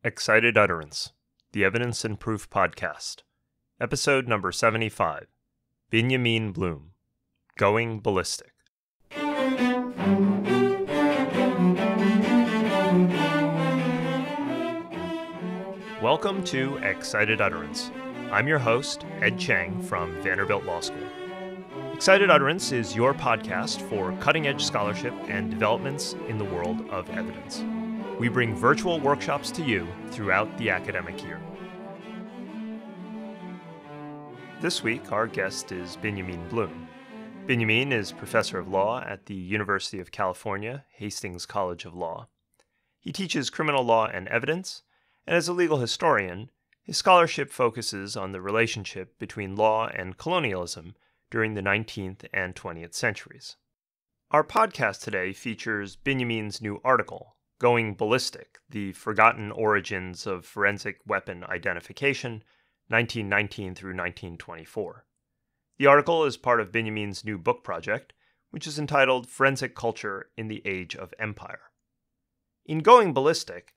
Excited Utterance, the Evidence and Proof Podcast, Episode number 75, Binyamin Blum, Going Ballistic. Welcome to Excited Utterance. I'm your host, Ed Chang from Vanderbilt Law School. Excited Utterance is your podcast for cutting-edge scholarship and developments in the world of evidence. We bring virtual workshops to you throughout the academic year. This week, our guest is Binyamin Blum. Binyamin is professor of law at the University of California, Hastings College of Law. He teaches criminal law and evidence, and as a legal historian, his scholarship focuses on the relationship between law and colonialism during the 19th and 20th centuries. Our podcast today features Binyamin's new article, Going Ballistic, The Forgotten Origins of Forensic Weapon Identification, 1919 through 1924. The article is part of Binyamin's new book project, which is entitled Forensic Culture in the Age of Empire. In Going Ballistic,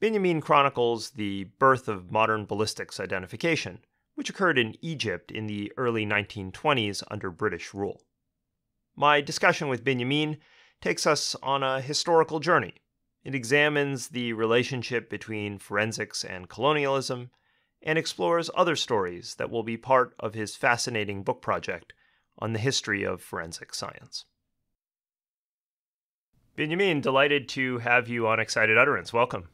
Binyamin chronicles the birth of modern ballistics identification, which occurred in Egypt in the early 1920s under British rule. My discussion with Binyamin takes us on a historical journey. It examines the relationship between forensics and colonialism and explores other stories that will be part of his fascinating book project on the history of forensic science. Binyamin, delighted to have you on Excited Utterance. Welcome.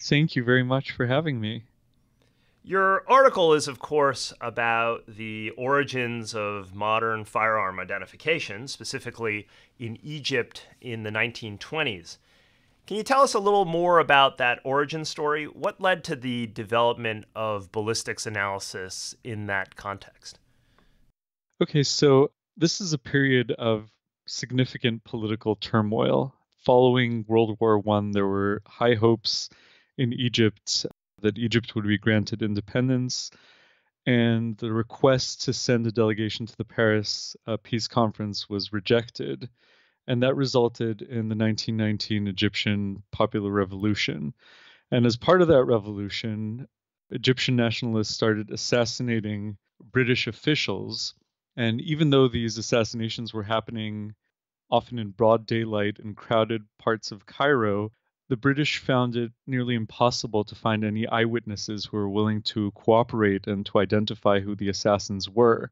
Thank you very much for having me. Your article is, of course, about the origins of modern firearm identification, specifically in Egypt in the 1920s. Can you tell us a little more about that origin story? What led to the development of ballistics analysis in that context? Okay, so this is a period of significant political turmoil. Following World War I, there were high hopes in Egypt that Egypt would be granted independence, and the request to send a delegation to the Paris Peace Conference was rejected. And that resulted in the 1919 Egyptian Popular Revolution. And as part of that revolution, Egyptian nationalists started assassinating British officials. And even though these assassinations were happening often in broad daylight in crowded parts of Cairo, the British found it nearly impossible to find any eyewitnesses who were willing to cooperate and to identify who the assassins were.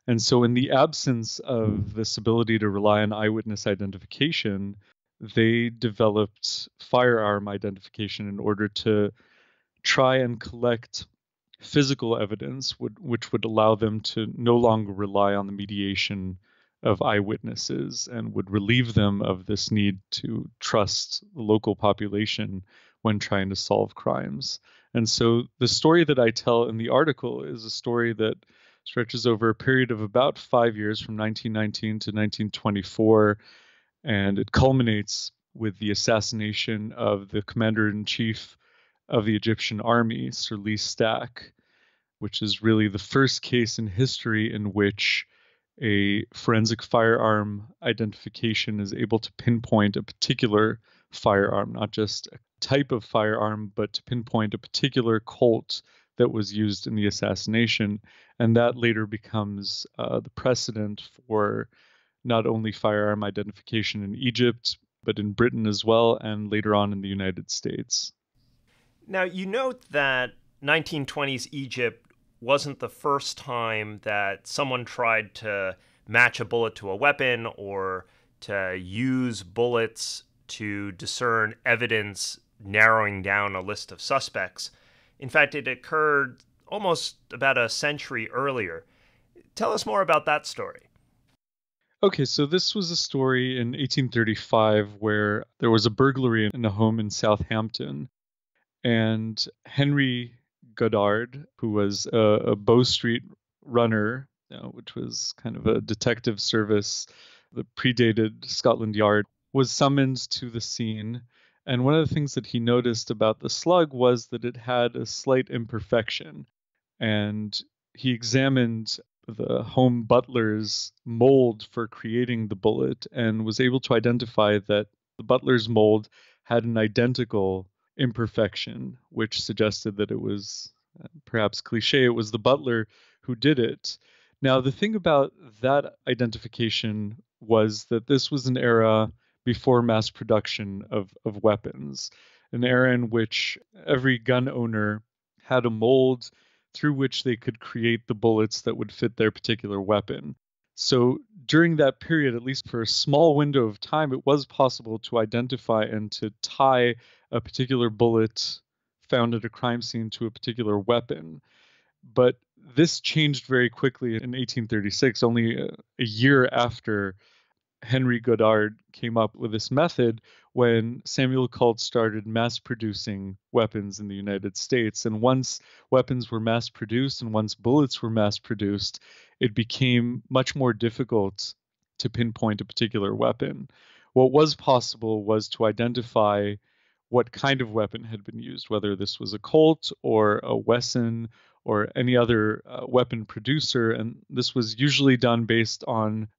And so in the absence of this ability to rely on eyewitness identification, they developed firearm identification in order to try and collect physical evidence, which would allow them to no longer rely on the mediation of eyewitnesses and would relieve them of this need to trust the local population when trying to solve crimes. And so the story that I tell in the article is a story that stretches over a period of about 5 years from 1919 to 1924, and it culminates with the assassination of the commander-in-chief of the Egyptian army, Sir Lee Stack, which is really the first case in history in which a forensic firearm identification is able to pinpoint a particular firearm, not just a type of firearm, but to pinpoint a particular Colt that was used in the assassination. And that later becomes the precedent for not only firearm identification in Egypt, but in Britain as well, and later on in the United States. Now, you note that 1920s Egypt wasn't the first time that someone tried to match a bullet to a weapon or to use bullets to discern evidence narrowing down a list of suspects. In fact, it occurred almost about a century earlier. Tell us more about that story. Okay, so this was a story in 1835 where there was a burglary in a home in Southampton, and Henry Goddard, who was a Bow Street runner, which was kind of a detective service that predated Scotland Yard, was summoned to the scene. And one of the things that he noticed about the slug was that it had a slight imperfection. And he examined the home butler's mold for creating the bullet and was able to identify that the butler's mold had an identical imperfection, which suggested that it was perhaps cliche, it was the butler who did it. Now, the thing about that identification was that this was an era before mass production of weapons, an era in which every gun owner had a mold through which they could create the bullets that would fit their particular weapon. So during that period, at least for a small window of time, it was possible to identify and to tie a particular bullet found at a crime scene to a particular weapon. But this changed very quickly in 1836, only a year after Henry Goddard came up with this method, when Samuel Colt started mass producing weapons in the United States. And once weapons were mass produced and once bullets were mass produced, it became much more difficult to pinpoint a particular weapon. What was possible was to identify what kind of weapon had been used, whether this was a Colt or a Wesson or any other weapon producer. And this was usually done based on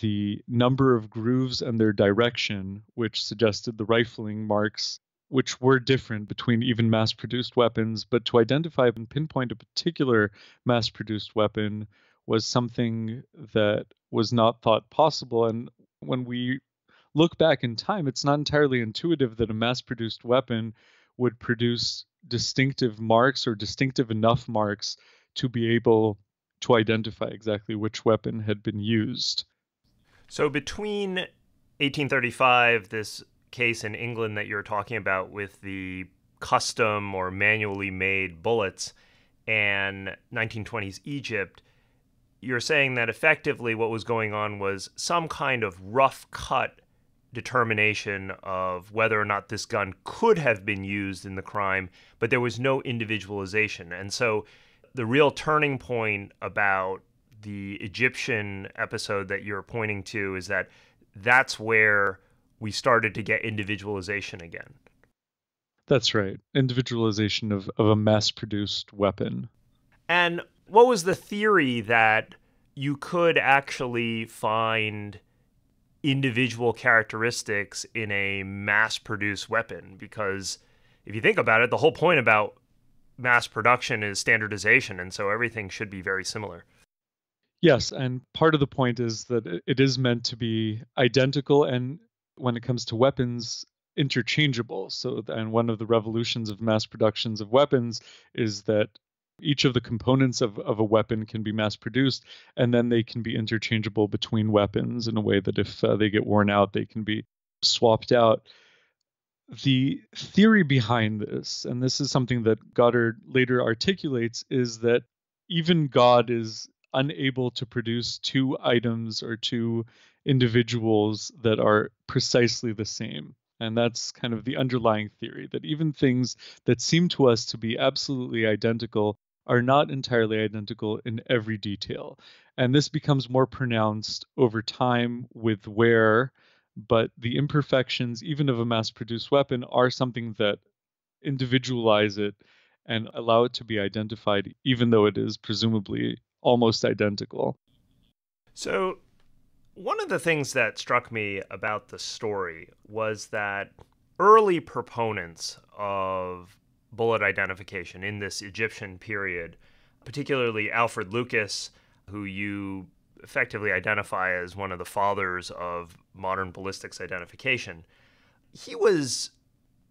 the number of grooves and their direction, which suggested the rifling marks, which were different between even mass-produced weapons. But to identify and pinpoint a particular mass-produced weapon was something that was not thought possible. And when we look back in time, it's not entirely intuitive that a mass-produced weapon would produce distinctive marks or distinctive enough marks to be able to identify exactly which weapon had been used. So between 1835, this case in England that you're talking about with the custom or manually made bullets, and 1920s Egypt, you're saying that effectively what was going on was some kind of rough cut determination of whether or not this gun could have been used in the crime, but there was no individualization. And so the real turning point about the Egyptian episode that you're pointing to is that that's where we started to get individualization again. That's right. Individualization of a mass-produced weapon. And what was the theory that you could actually find individual characteristics in a mass-produced weapon? Because if you think about it, the whole point about mass production is standardization, and so everything should be very similar. Yes, and part of the point is that it is meant to be identical, and when it comes to weapons, interchangeable. So, and one of the revolutions of mass productions of weapons is that each of the components of a weapon can be mass produced, and then they can be interchangeable between weapons in a way that if they get worn out, they can be swapped out. The theory behind this, and this is something that Goddard later articulates, is that even God is unable to produce two items or two individuals that are precisely the same. And that's kind of the underlying theory, that even things that seem to us to be absolutely identical are not entirely identical in every detail. And this becomes more pronounced over time with wear, but the imperfections, even of a mass-produced weapon, are something that individualize it and allow it to be identified, even though it is presumably almost identical. So one of the things that struck me about the story was that early proponents of bullet identification in this Egyptian period, particularly Alfred Lucas, who you effectively identify as one of the fathers of modern ballistics identification, he was,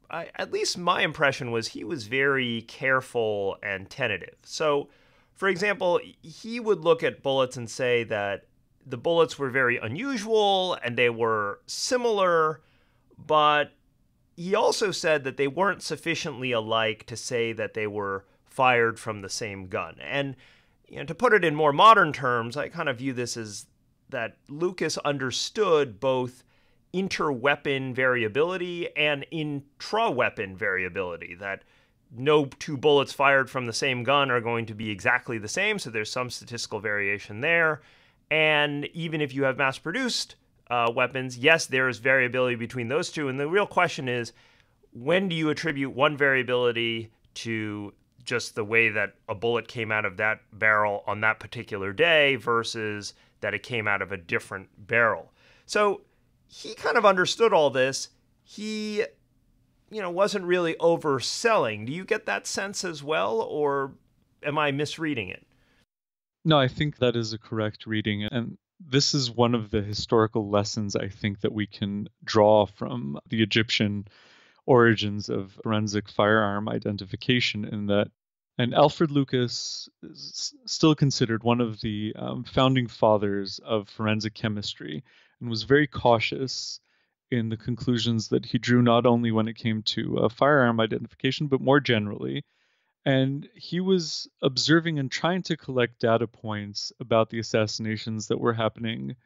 at least my impression was, he was very careful and tentative. So, for example, he would look at bullets and say that the bullets were very unusual and they were similar, but he also said that they weren't sufficiently alike to say that they were fired from the same gun. And to put it in more modern terms, I kind of view this as that Lucas understood both inter-weapon variability and intra-weapon variability, that no two bullets fired from the same gun are going to be exactly the same, so there's some statistical variation there. And even if you have mass-produced weapons, yes, there is variability between those two. And the real question is, when do you attribute one variability to just the way that a bullet came out of that barrel on that particular day versus that it came out of a different barrel? So he kind of understood all this. He wasn't really overselling. Do you get that sense as well, or am I misreading it? No, I think that is a correct reading. And this is one of the historical lessons I think that we can draw from the Egyptian origins of forensic firearm identification, in that, and Alfred Lucas is still considered one of the founding fathers of forensic chemistry, and was very cautious in the conclusions that he drew, not only when it came to firearm identification, but more generally. And he was observing and trying to collect data points about the assassinations that were happening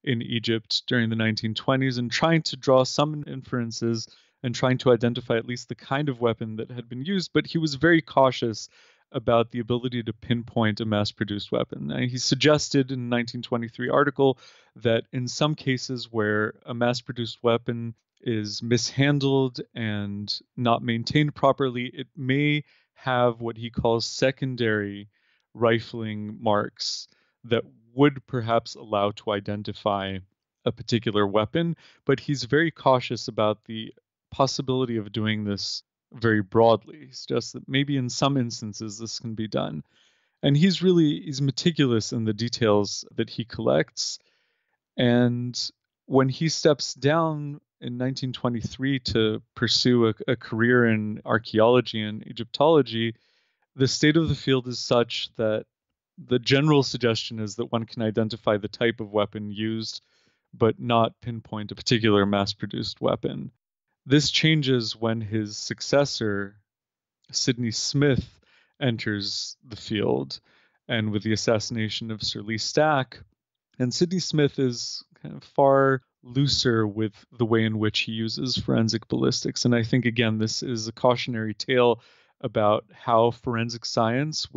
in Egypt during the 1920s, and trying to draw some inferences and trying to identify at least the kind of weapon that had been used. But he was very cautious about the ability to pinpoint a mass-produced weapon. And he suggested in a 1923 article that in some cases where a mass-produced weapon is mishandled and not maintained properly, it may have what he calls secondary rifling marks that would perhaps allow to identify a particular weapon, but he's very cautious about the possibility of doing this very broadly. He suggests that maybe in some instances this can be done. And he's meticulous in the details that he collects. And when he steps down in 1923 to pursue a career in archaeology and Egyptology, the state of the field is such that the general suggestion is that one can identify the type of weapon used, but not pinpoint a particular mass-produced weapon. This changes when his successor, Sidney Smith, enters the field, and with the assassination of Sir Lee Stack. And Sidney Smith is kind of far looser with the way in which he uses forensic ballistics. And I think, again, this is a cautionary tale about how forensic science,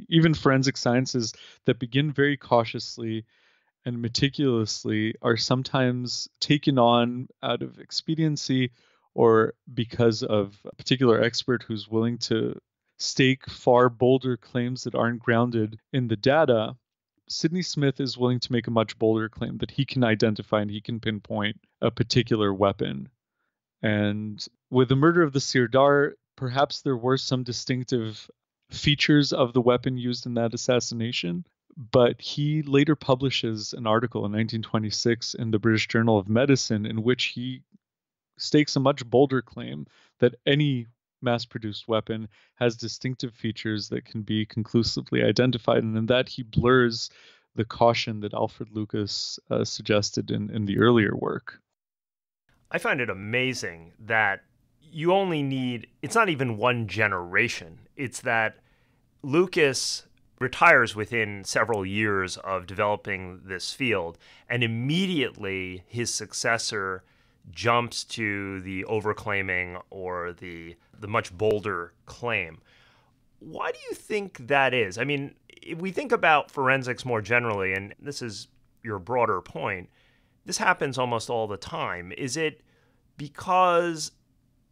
even forensic sciences that begin very cautiously and meticulously, are sometimes taken on out of expediency or because of a particular expert who's willing to stake far bolder claims that aren't grounded in the data. Sidney Smith is willing to make a much bolder claim that he can identify and he can pinpoint a particular weapon. And with the murder of the Sirdar, perhaps there were some distinctive features of the weapon used in that assassination, but he later publishes an article in 1926 in the British Journal of Medicine in which he stakes a much bolder claim that any mass-produced weapon has distinctive features that can be conclusively identified, and in that he blurs the caution that Alfred Lucas suggested in the earlier work. I find it amazing that you only need, it's not even one generation. It's that Lucas retires within several years of developing this field, and immediately his successor jumps to the overclaiming or the much bolder claim. Why do you think that is? I mean, if we think about forensics more generally, and this is your broader point, this happens almost all the time. Is it because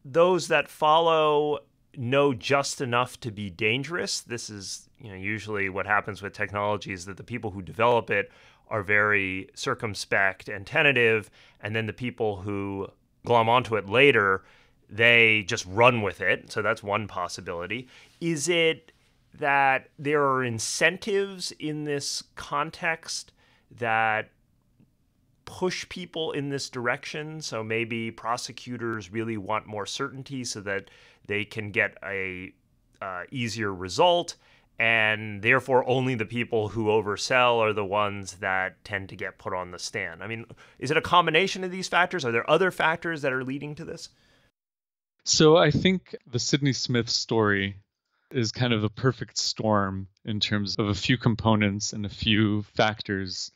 those that follow know just enough to be dangerous? This is, usually what happens with technology is that the people who develop it are very circumspect and tentative, and then the people who glom onto it later, they just run with it. So that's one possibility. Is it that there are incentives in this context that push people in this direction? So maybe prosecutors really want more certainty so that they can get a easier result, and therefore only the people who oversell are the ones that tend to get put on the stand. I mean, is it a combination of these factors? Are there other factors that are leading to this? So I think the Sidney Smith story is kind of the perfect storm in terms of a few components and a few factors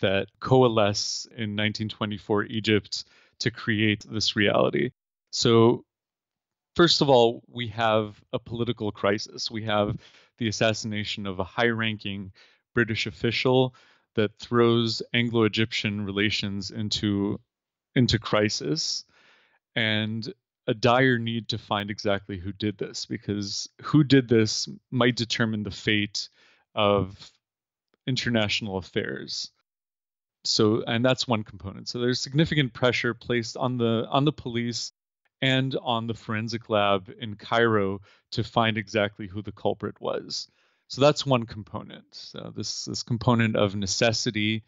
that coalesce in 1924 Egypt to create this reality. So first of all, we have a political crisis. We have the assassination of a high-ranking British official that throws Anglo-Egyptian relations into crisis, and a dire need to find exactly who did this, because who did this might determine the fate of international affairs. And that's one component. So there's significant pressure placed on the police and on the forensic lab in Cairo to find exactly who the culprit was. So that's one component. So this component of necessity.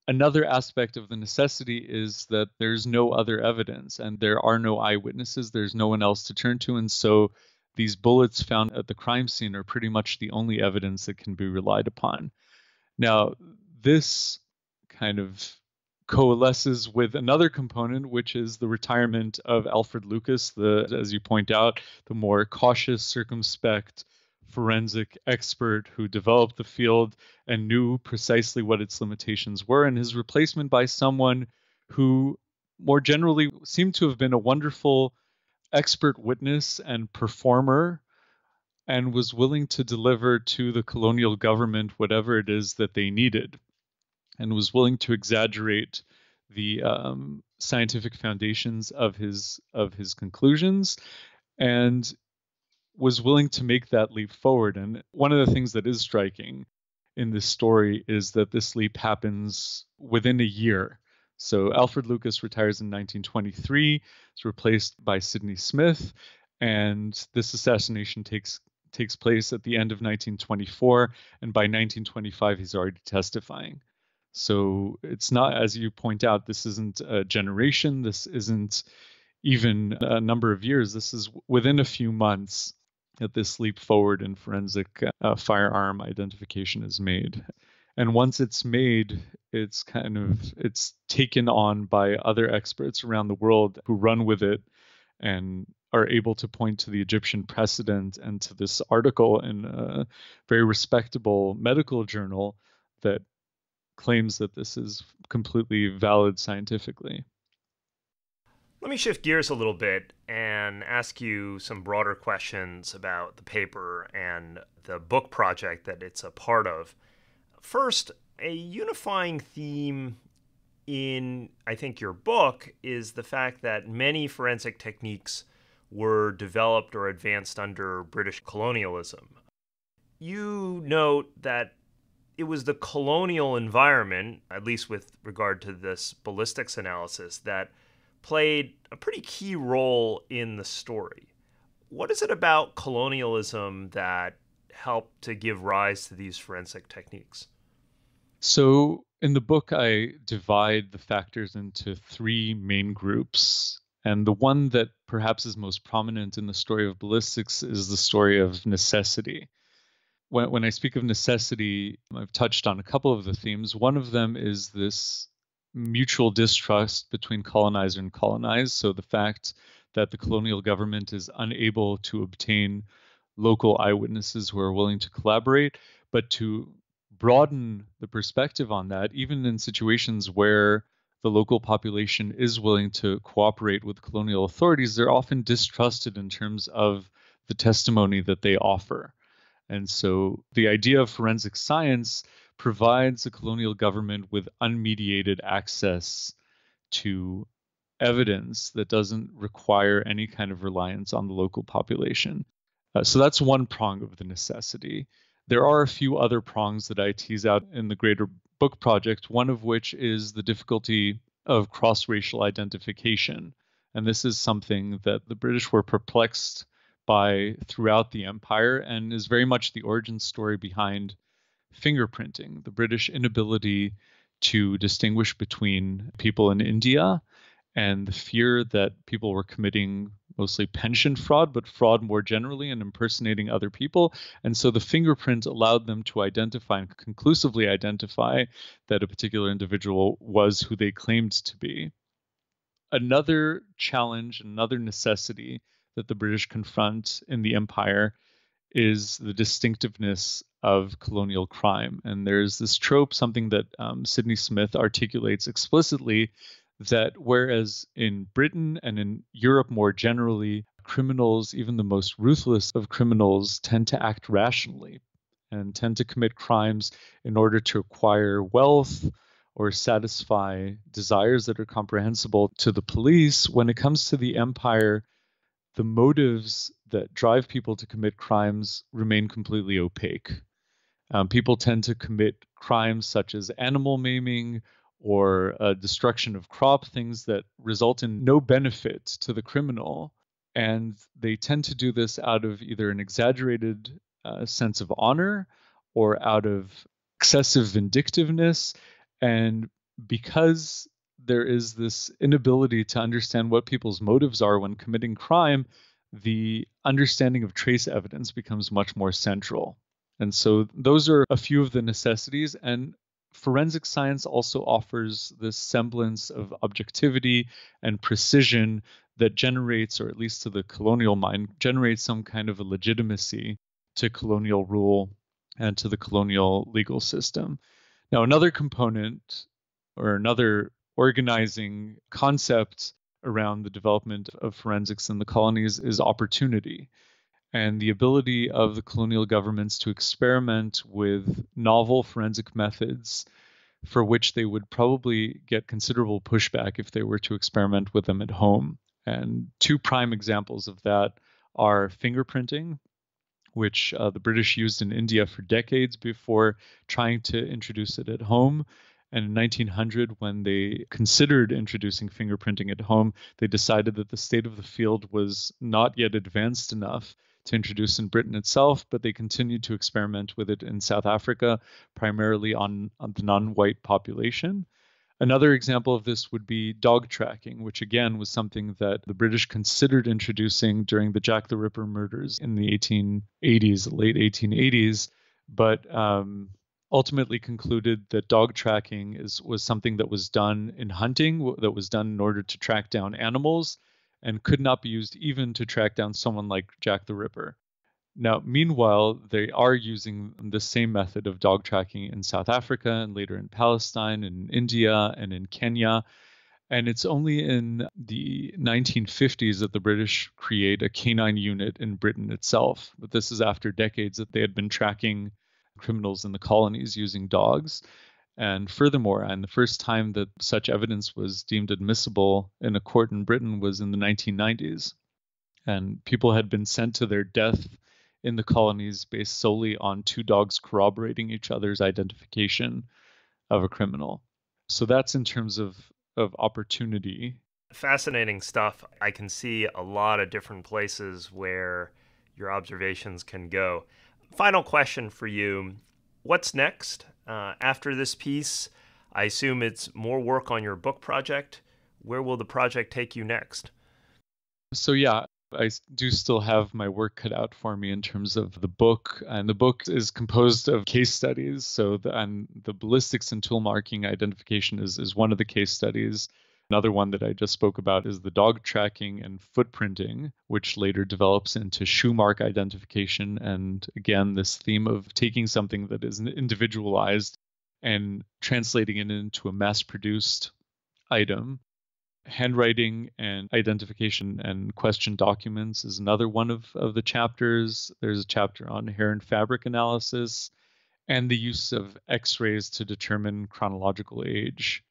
Another aspect of the necessity is that there's no other evidence and there are no eyewitnesses. There's no one else to turn to, and so these bullets found at the crime scene are pretty much the only evidence that can be relied upon. Now, this kind of coalesces with another component, which is the retirement of Alfred Lucas, as you point out, the more cautious, circumspect forensic expert who developed the field and knew precisely what its limitations were, and his replacement by someone who more generally seemed to have been a wonderful expert witness and performer and was willing to deliver to the colonial government whatever it is that they needed, and was willing to exaggerate the scientific foundations of his conclusions, and was willing to make that leap forward. And one of the things that is striking in this story is that this leap happens within a year. So Alfred Lucas retires in 1923, is replaced by Sidney Smith, and this assassination takes place at the end of 1924, and by 1925 he's already testifying. So it's not, as you point out, this isn't a generation, this isn't even a number of years, this is within a few months that this leap forward in forensic firearm identification is made. And once it's made, it's taken on by other experts around the world who run with it and are able to point to the Egyptian precedent and to this article in a very respectable medical journal that claims that this is completely valid scientifically. Let me shift gears a little bit and ask you some broader questions about the paper and the book project that it's a part of. First, a unifying theme in, I think, your book is the fact that many forensic techniques were developed or advanced under British colonialism. You note that it was the colonial environment, at least with regard to this ballistics analysis, that played a pretty key role in the story. What is it about colonialism that helped to give rise to these forensic techniques? So in the book, I divide the factors into three main groups. And the one that perhaps is most prominent in the story of ballistics is the story of necessity. When I speak of necessity, I've touched on a couple of the themes. One of them is this mutual distrust between colonizer and colonized. So the fact that the colonial government is unable to obtain local eyewitnesses who are willing to collaborate, but to broaden the perspective on that, even in situations where the local population is willing to cooperate with colonial authorities, they're often distrusted in terms of the testimony that they offer. And so the idea of forensic science provides the colonial government with unmediated access to evidence that doesn't require any kind of reliance on the local population. So that's one prong of the necessity. There are a few other prongs that I tease out in the greater book project, one of which is the difficulty of cross-racial identification. And this is something that the British were perplexed by throughout the empire and is very much the origin story behind fingerprinting, the British inability to distinguish between people in India and the fear that people were committing mostly pension fraud, but fraud more generally and impersonating other people. And so the fingerprint allowed them to identify and conclusively identify that a particular individual was who they claimed to be. Another challenge, another necessity that the British confront in the empire is the distinctiveness of colonial crime. And there's this trope, something that Sidney Smith articulates explicitly, that whereas in Britain and in Europe more generally, criminals, even the most ruthless of criminals, tend to act rationally and tend to commit crimes in order to acquire wealth or satisfy desires that are comprehensible to the police. When it comes to the empire, the motives that drive people to commit crimes remain completely opaque. People tend to commit crimes such as animal maiming or destruction of crop, things that result in no benefit to the criminal. And they tend to do this out of either an exaggerated sense of honor or out of excessive vindictiveness. And because there is this inability to understand what people's motives are when committing crime, the understanding of trace evidence becomes much more central. And so those are a few of the necessities. And forensic science also offers this semblance of objectivity and precision that generates, or at least to the colonial mind, generates some kind of a legitimacy to colonial rule and to the colonial legal system. Now, another component or another organizing concept around the development of forensics in the colonies is opportunity and the ability of the colonial governments to experiment with novel forensic methods for which they would probably get considerable pushback if they were to experiment with them at home. And two prime examples of that are fingerprinting, which the British used in India for decades before trying to introduce it at home. And in 1900, when they considered introducing fingerprinting at home, they decided that the state of the field was not yet advanced enough to introduce in Britain itself, but they continued to experiment with it in South Africa, primarily on the non-white population. Another example of this would be dog tracking, which again was something that the British considered introducing during the Jack the Ripper murders in the 1880s, late 1880s, but ultimately concluded that dog tracking was something that was done in hunting, that was done in order to track down animals, and could not be used even to track down someone like Jack the Ripper. Now, meanwhile, they are using the same method of dog tracking in South Africa and later in Palestine, in India, and in Kenya. And it's only in the 1950s that the British create a canine unit in Britain itself. But this is after decades that they had been tracking criminals in the colonies using dogs. And furthermore, and the first time that such evidence was deemed admissible in a court in Britain was in the 1990s. And people had been sent to their death in the colonies based solely on two dogs corroborating each other's identification of a criminal. So that's in terms of opportunity. Fascinating stuff. I can see a lot of different places where your observations can go. Final question for you. What's next? After this piece, I assume it's more work on your book project. Where will the project take you next? So yeah, I do still have my work cut out for me in terms of the book, and the book is composed of case studies. So the ballistics and tool marking identification is one of the case studies. Another one that I just spoke about is the dog tracking and footprinting, which later develops into shoe mark identification. And again, this theme of taking something that is individualized and translating it into a mass-produced item. Handwriting and identification and question documents is another one of the chapters. There's a chapter on hair and fabric analysis and the use of X-rays to determine chronological age,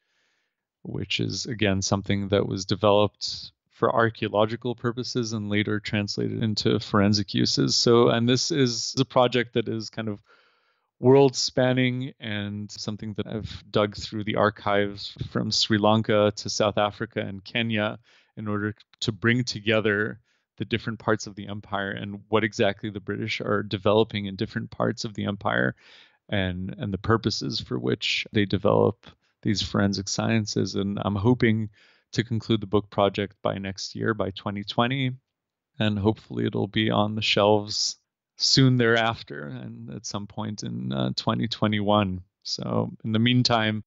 which is, again, something that was developed for archaeological purposes and later translated into forensic uses. So, and this is a project that is kind of world spanning and something that I've dug through the archives from Sri Lanka to South Africa and Kenya in order to bring together the different parts of the empire and what exactly the British are developing in different parts of the empire and the purposes for which they develop these forensic sciences. And I'm hoping to conclude the book project by next year, by 2020, and hopefully it'll be on the shelves soon thereafter and at some point in 2021. So in the meantime,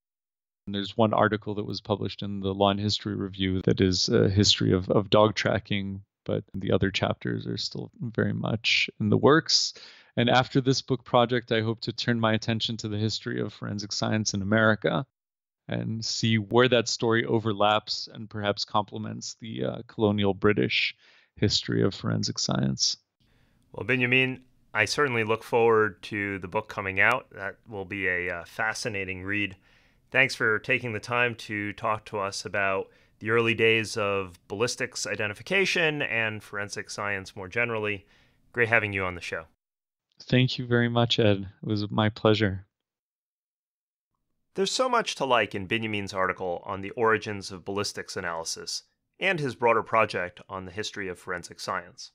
there's one article that was published in the Law and History Review that is a history of dog tracking, but the other chapters are still very much in the works. And after this book project, I hope to turn my attention to the history of forensic science in America and see where that story overlaps and perhaps complements the colonial British history of forensic science. Well, Binyamin, I certainly look forward to the book coming out. That will be a fascinating read. Thanks for taking the time to talk to us about the early days of ballistics identification and forensic science more generally. Great having you on the show. Thank you very much, Ed. It was my pleasure. There's so much to like in Binyamin's article on the origins of ballistics analysis and his broader project on the history of forensic science.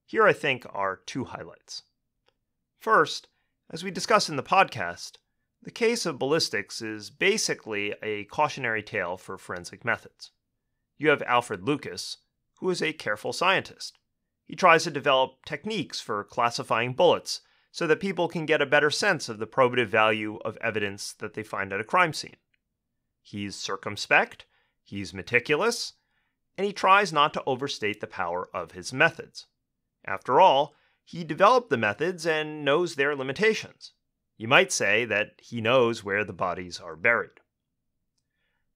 Here, I think, are two highlights. First, as we discussed in the podcast, the case of ballistics is basically a cautionary tale for forensic methods. You have Alfred Lucas, who is a careful scientist. He tries to develop techniques for classifying bullets so that people can get a better sense of the probative value of evidence that they find at a crime scene. He's circumspect, he's meticulous, and he tries not to overstate the power of his methods. After all, he developed the methods and knows their limitations. You might say that he knows where the bodies are buried.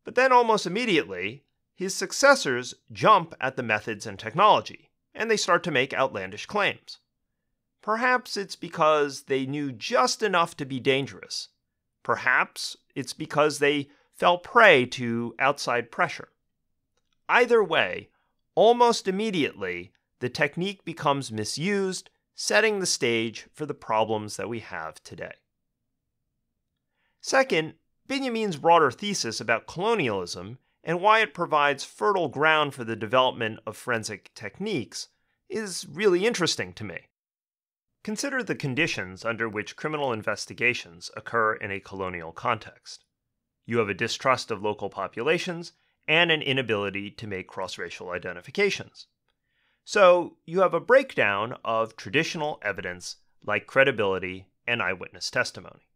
But then almost immediately, his successors jump at the methods and technology, and they start to make outlandish claims. Perhaps it's because they knew just enough to be dangerous. Perhaps it's because they fell prey to outside pressure. Either way, almost immediately, the technique becomes misused, setting the stage for the problems that we have today. Second, Binyamin's broader thesis about colonialism and why it provides fertile ground for the development of forensic techniques is really interesting to me. Consider the conditions under which criminal investigations occur in a colonial context. You have a distrust of local populations and an inability to make cross-racial identifications. So you have a breakdown of traditional evidence like credibility and eyewitness testimony.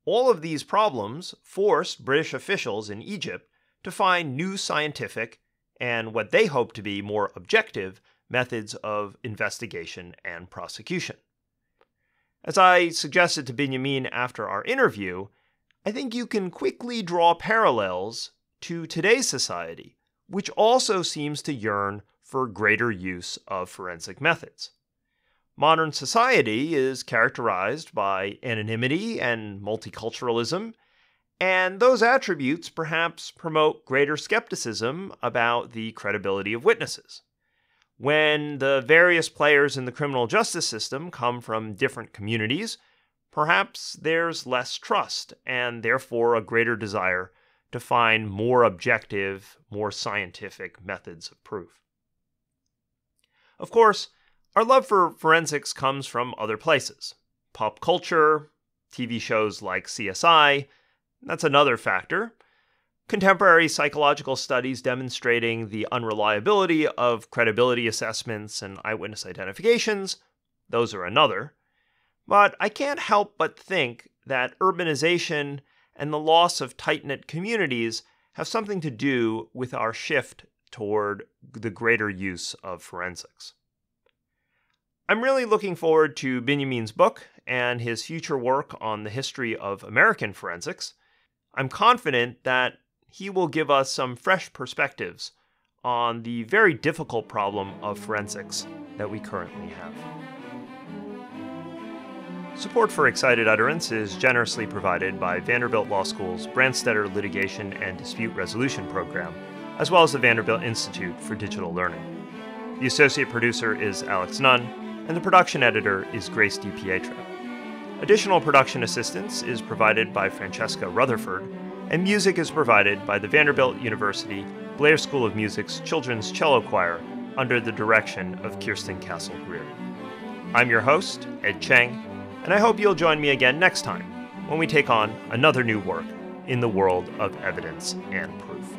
All of these problems forced British officials in Egypt to find new scientific and what they hope to be more objective methods of investigation and prosecution. As I suggested to Binyamin after our interview, I think you can quickly draw parallels to today's society, which also seems to yearn for greater use of forensic methods. Modern society is characterized by anonymity and multiculturalism, and those attributes perhaps promote greater skepticism about the credibility of witnesses. When the various players in the criminal justice system come from different communities, perhaps there's less trust and therefore a greater desire to find more objective, more scientific methods of proof. Of course, our love for forensics comes from other places. Pop culture, TV shows like CSI, that's another factor. Contemporary psychological studies demonstrating the unreliability of credibility assessments and eyewitness identifications, those are another. But I can't help but think that urbanization and the loss of tight-knit communities have something to do with our shift toward the greater use of forensics. I'm really looking forward to Binyamin's book and his future work on the history of American forensics. I'm confident that he will give us some fresh perspectives on the very difficult problem of forensics that we currently have. Support for Excited Utterance is generously provided by Vanderbilt Law School's Branstetter Litigation and Dispute Resolution Program, as well as the Vanderbilt Institute for Digital Learning. The associate producer is Alex Nunn, and the production editor is Grace DiPietro. Additional production assistance is provided by Francesca Rutherford, and music is provided by the Vanderbilt University Blair School of Music's Children's Cello Choir under the direction of Kirsten Castle-Greer. I'm your host, Ed Cheng, and I hope you'll join me again next time when we take on another new work in the world of evidence and proof.